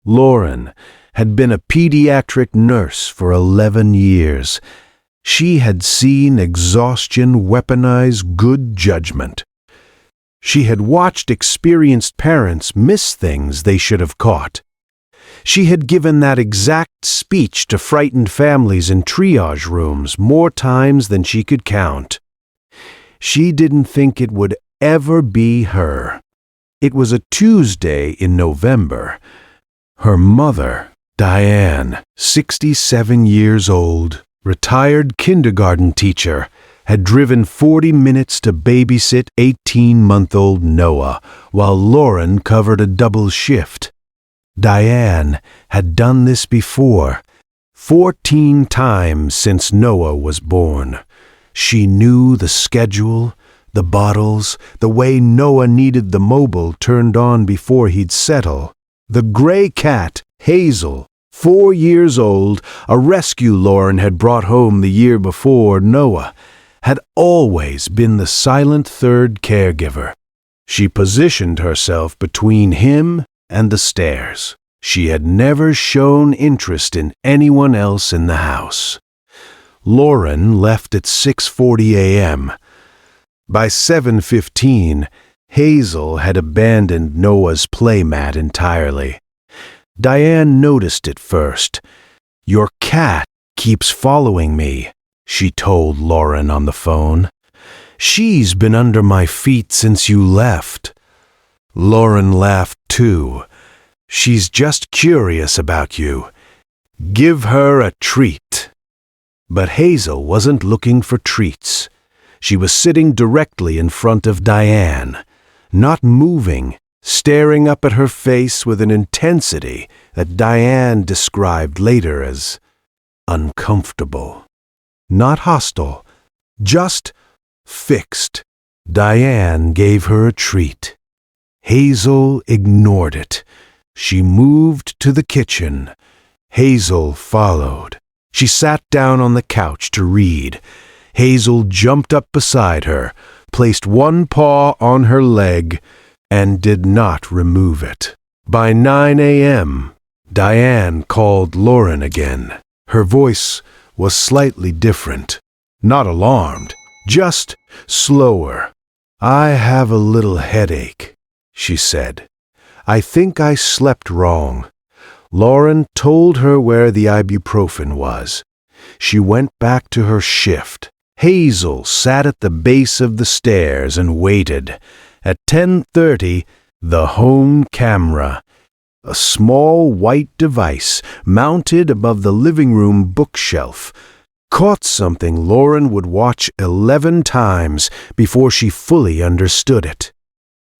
Lauren had been a pediatric nurse for 11 years. She had seen exhaustion weaponize good judgment. She had watched experienced parents miss things they should have caught. She had given that exact speech to frightened families in triage rooms more times than she could count. She didn't think it would ever be her. It was a Tuesday in November. Her mother, Diane, 67 years old, retired kindergarten teacher, had driven 40 minutes to babysit 18-month-old Noah while Lauren covered a double shift. Diane had done this before, 14 times since Noah was born. She knew the schedule, the bottles, the way Noah needed the mobile turned on before he'd settle. The gray cat, Hazel, 4 years old, a rescue Lauren had brought home the year before Noah, had always been the silent third caregiver. She positioned herself between him and the stairs. She had never shown interest in anyone else in the house. Lauren left at 6:40 a.m. By 7:15, Hazel had abandoned Noah's playmat entirely. Diane noticed it first. "Your cat keeps following me," she told Lauren on the phone. "She's been under my feet since you left." Lauren laughed too. "She's just curious about you. Give her a treat." But Hazel wasn't looking for treats. She was sitting directly in front of Diane, not moving, staring up at her face with an intensity that Diane described later as uncomfortable. Not hostile, just fixed. Diane gave her a treat. Hazel ignored it. She moved to the kitchen. Hazel followed. She sat down on the couch to read. Hazel jumped up beside her, placed one paw on her leg, and did not remove it. By 9 a.m., Diane called Lauren again. Her voice was slightly different. Not alarmed, just slower. "I have a little headache," she said. "I think I slept wrong." Lauren told her where the ibuprofen was. She went back to her shift. Hazel sat at the base of the stairs and waited. At 10:30, the home camera, a small white device mounted above the living room bookshelf, caught something Lauren would watch 11 times before she fully understood it.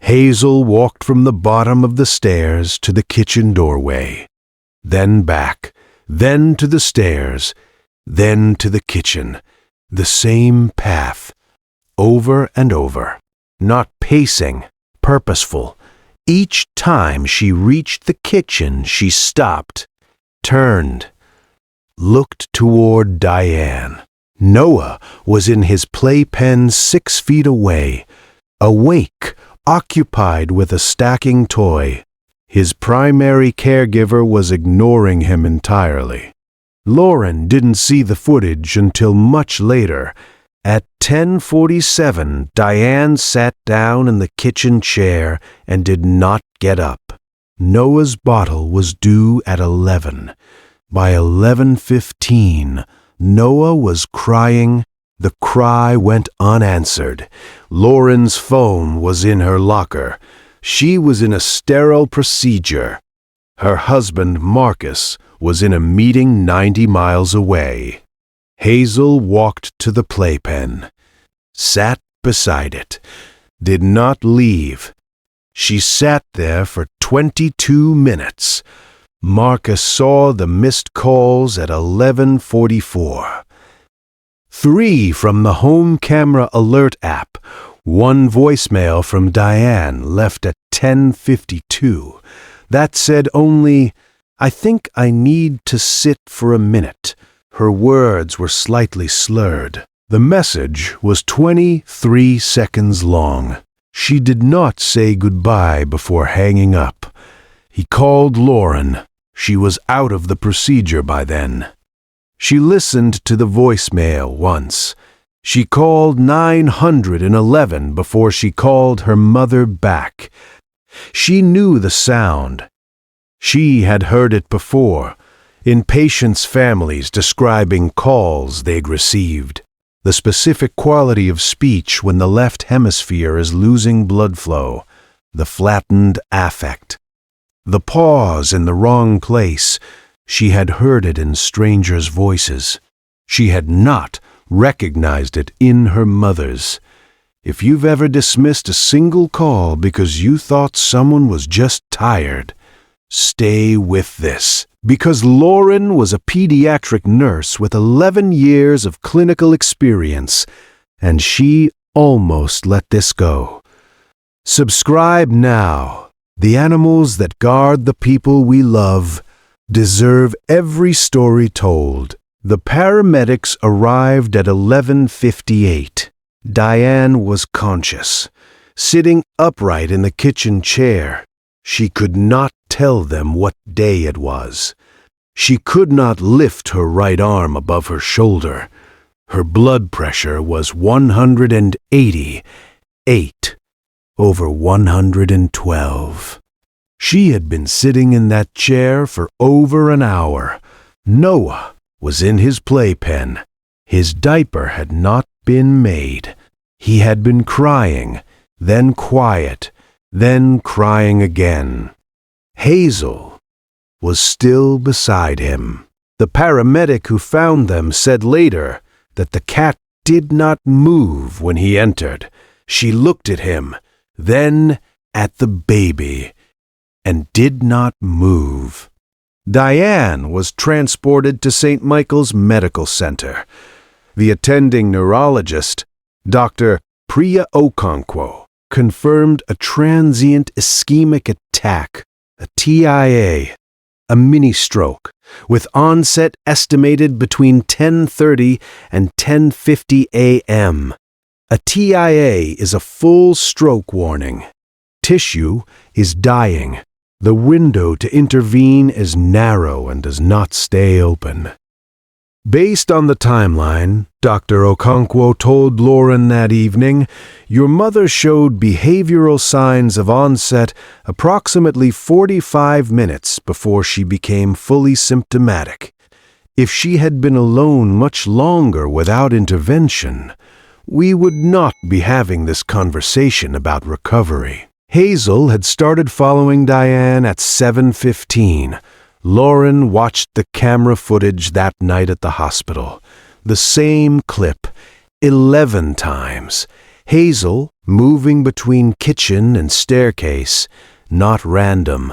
Hazel walked from the bottom of the stairs to the kitchen doorway, then back, then to the stairs, then to the kitchen. The same path, over and over, not pacing, purposeful. Each time she reached the kitchen, she stopped, turned, looked toward Diane. Noah was in his playpen 6 feet away, awake, occupied with a stacking toy. His primary caregiver was ignoring him entirely. Lauren didn't see the footage until much later. At 10:47, Diane sat down in the kitchen chair and did not get up. Noah's bottle was due at 11. By 11:15, Noah was crying. The cry went unanswered. Lauren's phone was in her locker. She was in a sterile procedure. Her husband, Marcus, was in a meeting 90 miles away. Hazel walked to the playpen, sat beside it, did not leave. She sat there for 22 minutes. Marcus saw the missed calls at 11:44. 3 from the home camera alert app, 1 voicemail from Diane left at 10:52. That said only, "I think I need to sit for a minute." Her words were slightly slurred. The message was 23 seconds long. She did not say goodbye before hanging up. He called Lauren. She was out of the procedure by then. She listened to the voicemail once. She called 911 before she called her mother back. She knew the sound. She had heard it before, in patients' families describing calls they'd received. The specific quality of speech when the left hemisphere is losing blood flow, the flattened affect. The pause in the wrong place, she had heard it in strangers' voices. She had not recognized it in her mother's. If you've ever dismissed a single call because you thought someone was just tired, stay with this. Because Lauren was a pediatric nurse with 11 years of clinical experience, and she almost let this go. Subscribe now. The animals that guard the people we love deserve every story told. The paramedics arrived at 11:58. Diane was conscious, sitting upright in the kitchen chair. She could not tell them what day it was. She could not lift her right arm above her shoulder. Her blood pressure was 188 over 112. She had been sitting in that chair for over an hour. Noah was in his playpen. His diaper had not been made. He had been crying, then quiet, then crying again. Hazel was still beside him. The paramedic who found them said later that the cat did not move when he entered. She looked at him, then at the baby, and did not move. Diane was transported to St. Michael's Medical Center. The attending neurologist, Dr. Priya Okonkwo, confirmed a transient ischemic attack, a TIA, a mini-stroke, with onset estimated between 10:30 and 10:50 a.m. A TIA is a full stroke warning. Tissue is dying. The window to intervene is narrow and does not stay open. Based on the timeline, Dr. Okonkwo told Lauren that evening, your mother showed behavioral signs of onset approximately 45 minutes before she became fully symptomatic. If she had been alone much longer without intervention, we would not be having this conversation about recovery. Hazel had started following Diane at 7:15. Lauren watched the camera footage that night at the hospital. The same clip, 11 times. Hazel moving between kitchen and staircase, not random,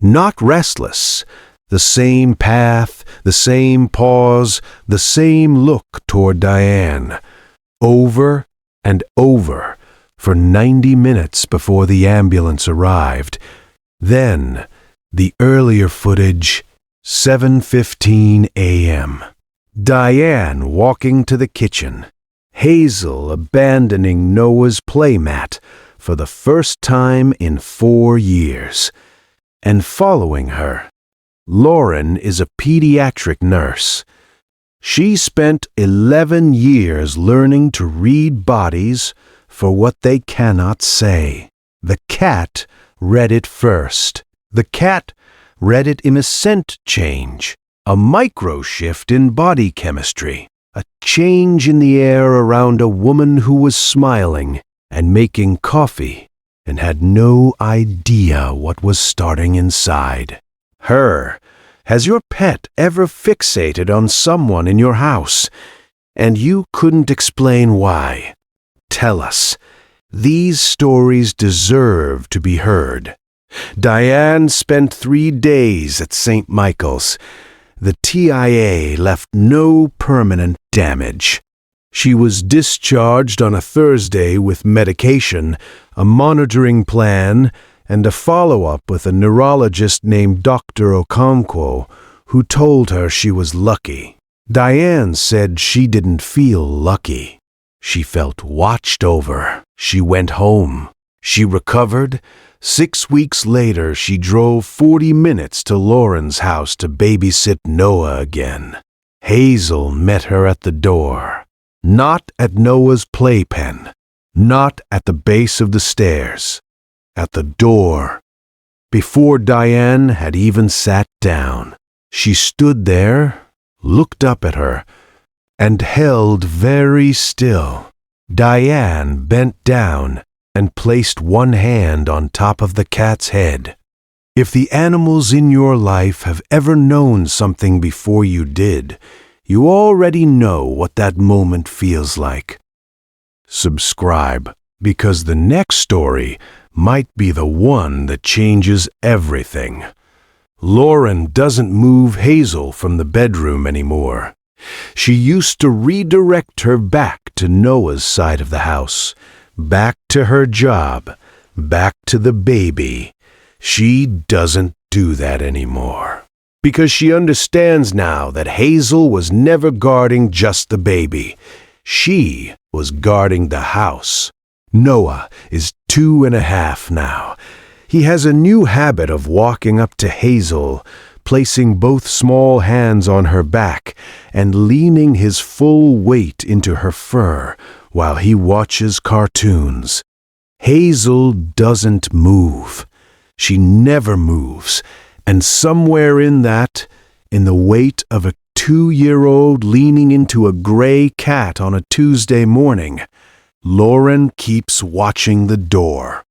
not restless. The same path, the same pause, the same look toward Diane. Over and over for 90 minutes before the ambulance arrived. Then, the earlier footage, 7:15 a.m. Diane walking to the kitchen. Hazel abandoning Noah's playmat for the first time in 4 years. And following her, Lauren is a pediatric nurse. She spent 11 years learning to read bodies for what they cannot say. The cat read it first. The cat read it in a scent change, a micro shift in body chemistry, a change in the air around a woman who was smiling and making coffee and had no idea what was starting inside. Has your pet ever fixated on someone in your house, and you couldn't explain why? Tell us. These stories deserve to be heard. Diane spent 3 days at St. Michael's. The TIA left no permanent damage. She was discharged on a Thursday with medication, a monitoring plan, and a follow-up with a neurologist named Dr. Okonkwo, who told her she was lucky. Diane said she didn't feel lucky. She felt watched over. She went home. She recovered, 6 weeks later, she drove 40 minutes to Lauren's house to babysit Noah again. Hazel met her at the door. Not at Noah's playpen. Not at the base of the stairs. At the door. Before Diane had even sat down, she stood there, looked up at her, and held very still. Diane bent down and placed one hand on top of the cat's head. If the animals in your life have ever known something before you did, you already know what that moment feels like. Subscribe, because the next story might be the one that changes everything. Lauren doesn't move Hazel from the bedroom anymore. She used to redirect her back to Noah's side of the house, back to her job, back to the baby. She doesn't do that anymore. Because she understands now that Hazel was never guarding just the baby. She was guarding the house. Noah is 2.5 now. He has a new habit of walking up to Hazel, placing both small hands on her back and leaning his full weight into her fur while he watches cartoons. Hazel doesn't move. She never moves, and somewhere in that, in the weight of a 2-year-old leaning into a gray cat on a Tuesday morning, Lauren keeps watching the door.